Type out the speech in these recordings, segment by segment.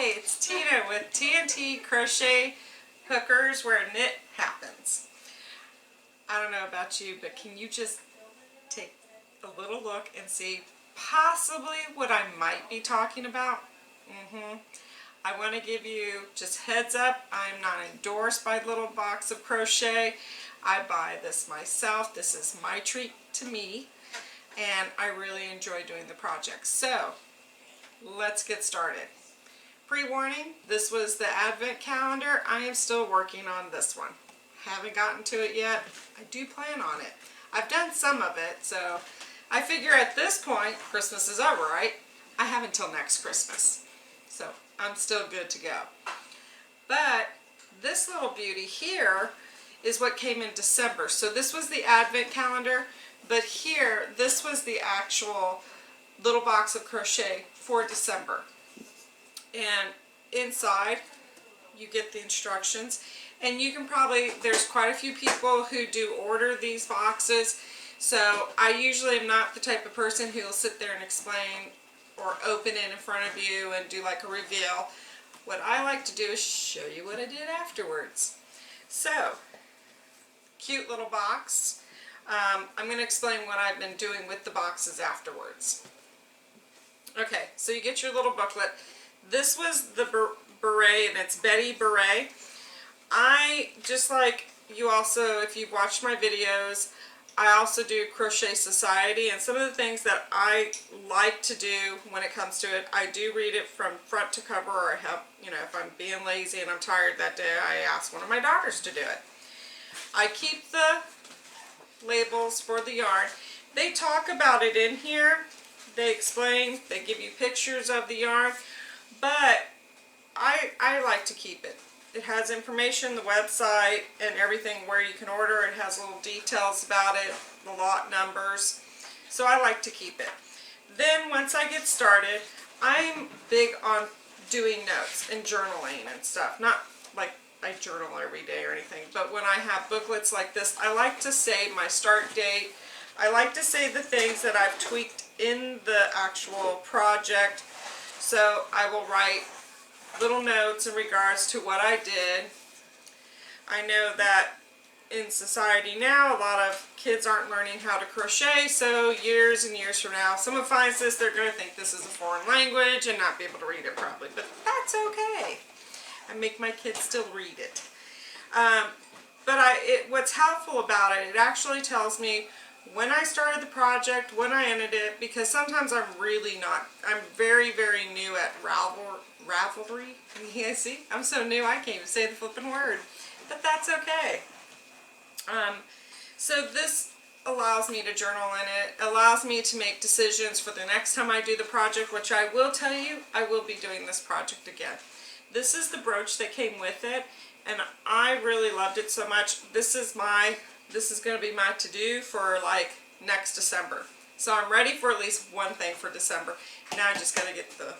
Hey, it's Tina with TNT Crochet Hookers, where knit happens. I don't know about you, but can you just take a little look and see possibly what I might be talking about? I want to give you just heads up, I'm not endorsed by Little Box of Crochet. I buy this myself. This is my treat to me, and I really enjoy doing the project. So let's get started. Pre-warning, this was the advent calendar. I am still working on this one. Haven't gotten to it yet. I do plan on it. I've done some of it, so I figure at this point, Christmas is over, right? I have until next Christmas. So I'm still good to go. But this little beauty here is what came in December. So this was the advent calendar, but here, this was the actual Little Box of Crochet for December. And inside you get the instructions, and you can probably, there's quite a few people who do order these boxes, so I usually am not the type of person who will sit there and explain or open it in front of you and do like a reveal. What I like to do is show you what I did afterwards. So, cute little box. I'm going to explain what I've been doing with the boxes afterwards. Okay, so you get your little booklet. This was the Beret, and it's Betty Beret. I, just like you also, if you've watched my videos, I also do Crochet Society, and some of the things that I like to do when it comes to it, I do read it from front to cover, or I have, you know, if I'm being lazy and I'm tired that day, I ask one of my daughters to do it. I keep the labels for the yarn. They talk about it in here. They explain, they give you pictures of the yarn. But I like to keep it. It has information, the website, and everything where you can order. It has little details about it, the lot numbers. So I like to keep it. Then once I get started, I'm big on doing notes and journaling and stuff. Not like I journal every day or anything, but when I have booklets like this, I like to say my start date. I like to say the things that I've tweaked in the actual project. So I will write little notes in regards to what I did. I know that in society now, a lot of kids aren't learning how to crochet, so years and years from now, someone finds this, they're going to think this is a foreign language and not be able to read it probably, but that's okay. I make my kids still read it. But what's helpful about it, it actually tells me when I started the project, when I ended it, because sometimes I'm really not, I'm very, very new at Ravelry. Yeah, see, I'm so new I can't even say the flipping word, but that's okay. So this allows me to journal in it, allows me to make decisions for the next time I do the project, which I will tell you, I will be doing this project again. This is the brooch that came with it, and I really loved it so much. This is going to be my to-do for like next December. So I'm ready for at least one thing for December. Now I just got to get the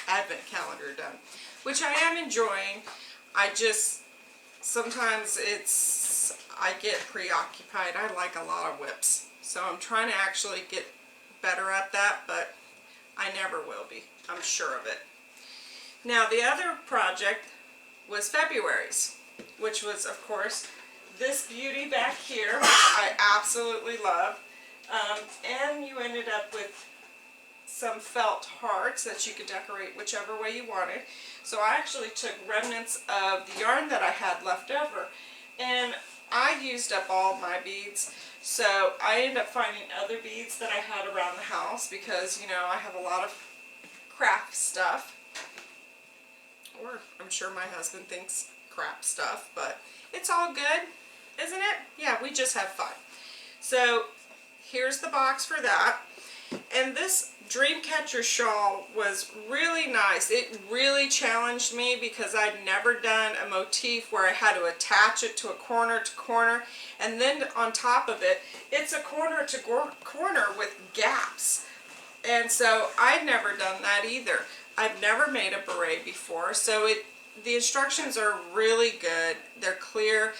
advent calendar done, which I am enjoying. I just, sometimes I get preoccupied. I like a lot of whips. So I'm trying to actually get better at that, but I never will be. I'm sure of it. Now the other project was February's, which was, of course, this beauty back here, which I absolutely love. And you ended up with some felt hearts that you could decorate whichever way you wanted. So I actually took remnants of the yarn that I had left over, and I used up all my beads. So I ended up finding other beads that I had around the house because, you know, I have a lot of craft stuff. Or I'm sure my husband thinks crap stuff, but it's all good, isn't it? Yeah, we just have fun. So here's the box for that. And this Dreamcatcher Shawl was really nice. It really challenged me because I'd never done a motif where I had to attach it to a corner to corner, and then on top of it, it's a corner to corner with gaps. And so I'd never done that either. I've never made a beret before, so the instructions are really good. They're clear.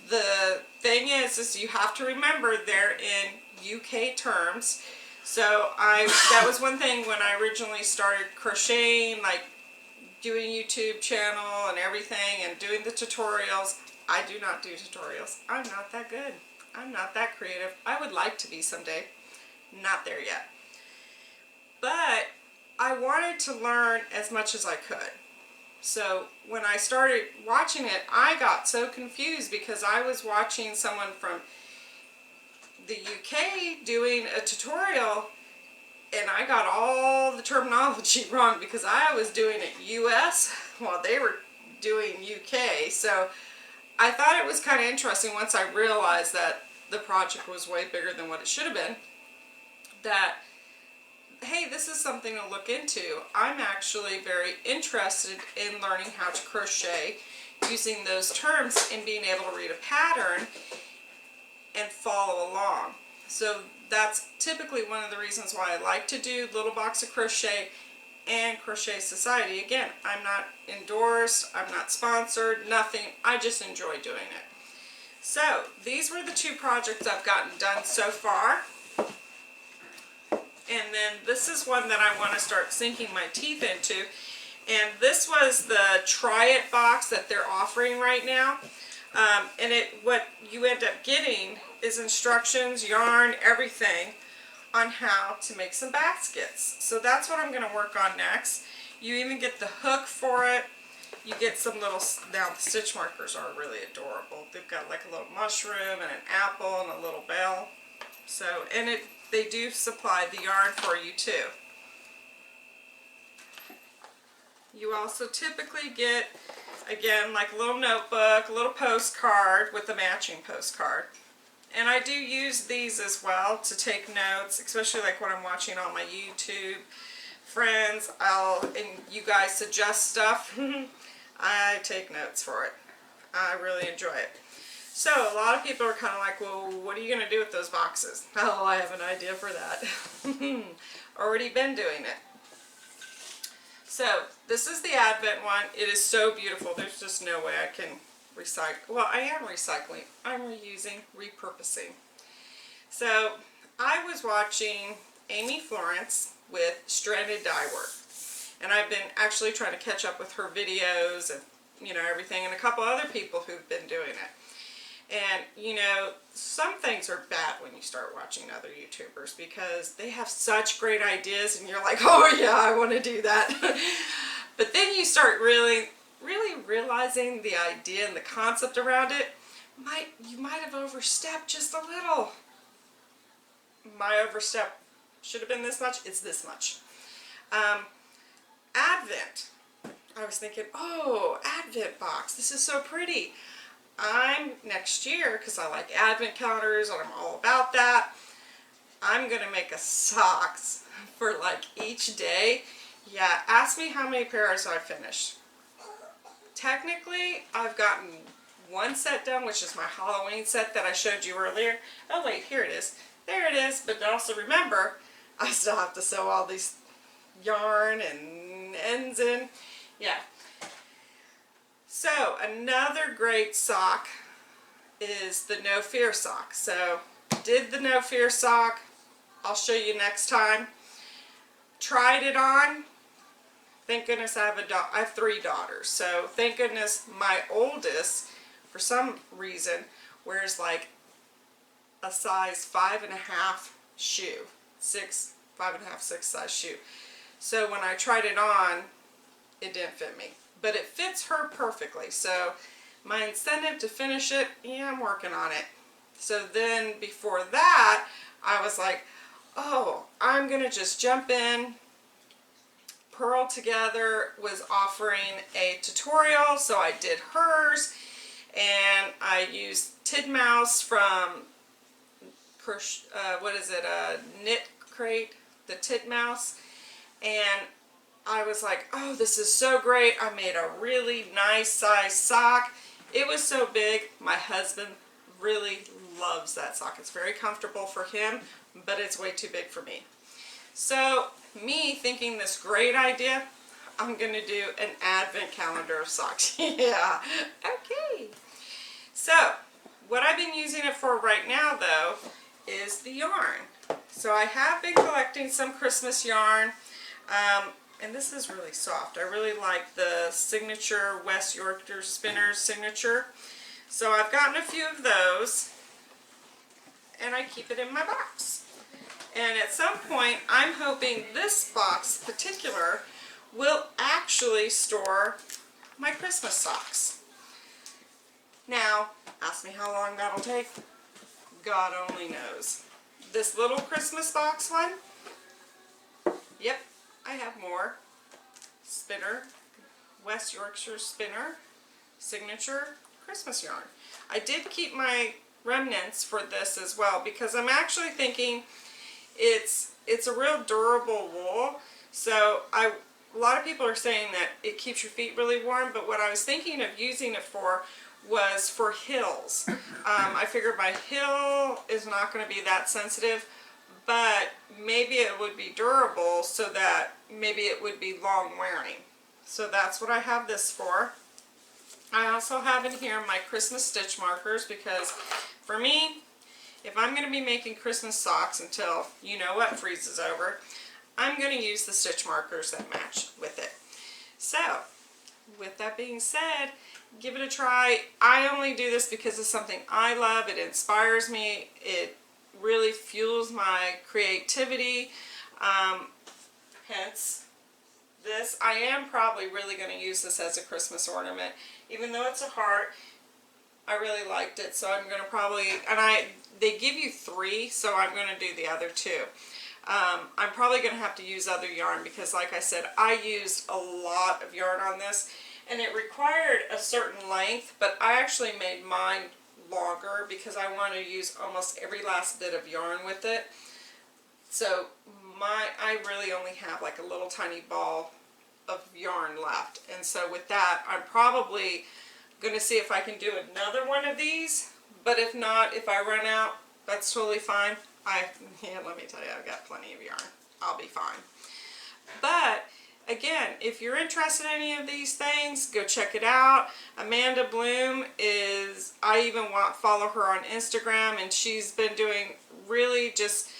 The thing is you have to remember they're in UK terms. So that was one thing when I originally started crocheting, like doing YouTube channel and everything and doing the tutorials. I do not do tutorials. I'm not that good. I'm not that creative. I would like to be someday. Not there yet. But I wanted to learn as much as I could. So when I started watching it, I got so confused because I was watching someone from the UK doing a tutorial and I got all the terminology wrong because I was doing it US while they were doing UK. So I thought it was kind of interesting once I realized that the project was way bigger than what it should have been, that hey, this is something to look into. I'm actually very interested in learning how to crochet using those terms and being able to read a pattern and follow along. So that's typically one of the reasons why I like to do Little Box of Crochet and Crochet Society. Again, I'm not endorsed, I'm not sponsored, nothing. I just enjoy doing it. So these were the two projects I've gotten done so far. And then this is one that I want to start sinking my teeth into. And this was the Try It box that they're offering right now. And what you end up getting is instructions, yarn, everything on how to make some baskets. So that's what I'm going to work on next. You even get the hook for it. You get some little, now the stitch markers are really adorable. They've got like a little mushroom and an apple and a little bell. So, and they do supply the yarn for you too. You also typically get, again, like a little notebook, a little postcard with a matching postcard. And I do use these as well to take notes, especially like when I'm watching all my YouTube friends, and you guys suggest stuff. I take notes for it. I really enjoy it. So a lot of people are kind of like, well, what are you going to do with those boxes? Oh, I have an idea for that. Already been doing it. So this is the Advent one. It is so beautiful. There's just no way I can recycle. Well, I am recycling. I'm reusing, repurposing. So I was watching Amy Florence with Stranded Dye Work. And I've been actually trying to catch up with her videos and, you know, everything, and a couple other people who've been doing it. And, you know, some things are bad when you start watching other YouTubers because they have such great ideas and you're like, oh yeah, I want to do that. But then you start really realizing the idea and the concept around it. You might have overstepped just a little. My overstep should have been this much. It's this much. Advent. I was thinking, oh, Advent box. This is so pretty. Next year, because I like advent calendars and I'm all about that, I'm going to make a socks for like each day. Yeah, ask me how many pairs I finished. Technically, I've gotten one set done, which is my Halloween set that I showed you earlier. Oh wait, here it is. There it is, but also remember, I still have to sew all these yarn and ends in. Yeah. So another great sock is the No Fear sock. So did the No Fear sock. I'll show you next time. Tried it on. Thank goodness I have 3 daughters. So thank goodness my oldest, for some reason, wears like a size 5.5 shoe. 5.5, 6 size shoe. So when I tried it on, it didn't fit me. But it fits her perfectly. So my incentive to finish it, yeah, I'm working on it. So then before that, I was like, oh, I'm going to just jump in. Purl Together was offering a tutorial, so I did hers. And I used Tidmouse from, Knit Crate, the Tidmouse. And I was like, oh, this is so great. I made a really nice size sock. It was so big. My husband really loves that sock. It's very comfortable for him, but it's way too big for me. So me thinking this great idea, I'm going to do an advent calendar of socks. Yeah, okay. So what I've been using it for right now though is the yarn. So I have been collecting some Christmas yarn. and this is really soft. I really like the signature West Yorkshire Spinners signature. So I've gotten a few of those, and I keep it in my box. And at some point, I'm hoping this box in particular will actually store my Christmas socks. Now, ask me how long that'll take. God only knows. This little Christmas box one, yep, I have more. Spinner, West Yorkshire Spinner, signature Christmas yarn. I did keep my remnants for this as well because I'm actually thinking it's a real durable wool. So a lot of people are saying that it keeps your feet really warm, but what I was thinking of using it for was for hills. I figured my heel is not going to be that sensitive, but maybe it would be durable so that maybe it would be long wearing. So that's what I have this for. I also have in here my Christmas stitch markers because for me, if I'm going to be making Christmas socks until you know what freezes over, I'm going to use the stitch markers that match with it. So with that being said, give it a try. I only do this because it's something I love. It inspires me. It really fuels my creativity. Hence this. I am probably really going to use this as a Christmas ornament. Even though it's a heart, I really liked it. So I'm going to probably, and they give you 3, so I'm going to do the other 2. I'm probably going to have to use other yarn because like I said, I used a lot of yarn on this. And it required a certain length, but I actually made mine longer because I want to use almost every last bit of yarn with it. So I really only have like a little tiny ball of yarn left. And so with that, I'm probably going to see if I can do another one of these. But if not, if I run out, that's totally fine. Let me tell you, I've got plenty of yarn. I'll be fine. But again, if you're interested in any of these things, go check it out. Amanda Bloom is, I even follow her on Instagram, and she's been doing really just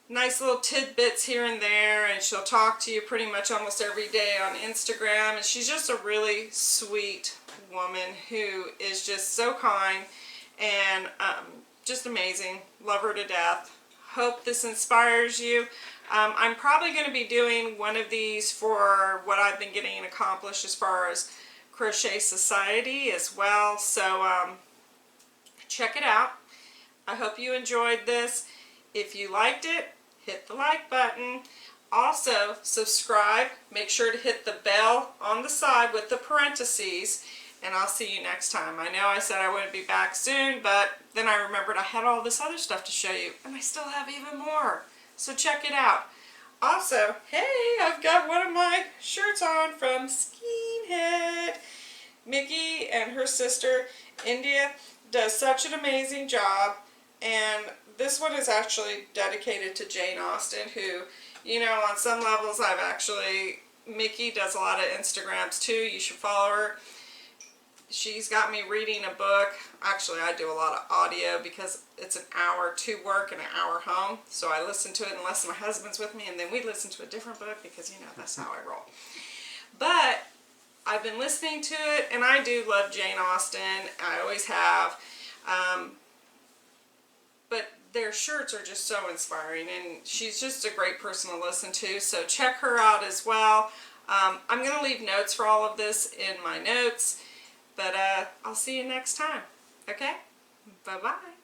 nice little tidbits here and there, and she'll talk to you pretty much almost every day on Instagram, and she's just a really sweet woman who is just so kind and just amazing. Love her to death. Hope this inspires you. I'm probably going to be doing one of these for what I've been getting accomplished as far as Crochet Society as well. So check it out. I hope you enjoyed this. If you liked it, hit the like button. Also, subscribe. Make sure to hit the bell on the side with the parentheses. And I'll see you next time. I know I said I wouldn't be back soon, but then I remembered I had all this other stuff to show you. And I still have even more. So check it out. Also, hey, I've got one of my shirts on from SkeinHead. Mickey and her sister, India, does such an amazing job. And this one is actually dedicated to Jane Austen, who, you know, on some levels Mickey does a lot of Instagrams too. You should follow her. She's got me reading a book. Actually, I do a lot of audio because it's an hour to work and an hour home. So I listen to it unless my husband's with me, and then we listen to a different book because, you know, that's how I roll. But I've been listening to it, and I do love Jane Austen. I always have. But their shirts are just so inspiring, and she's just a great person to listen to. So check her out as well. I'm going to leave notes for all of this in my notes. But I'll see you next time. Okay? Bye-bye.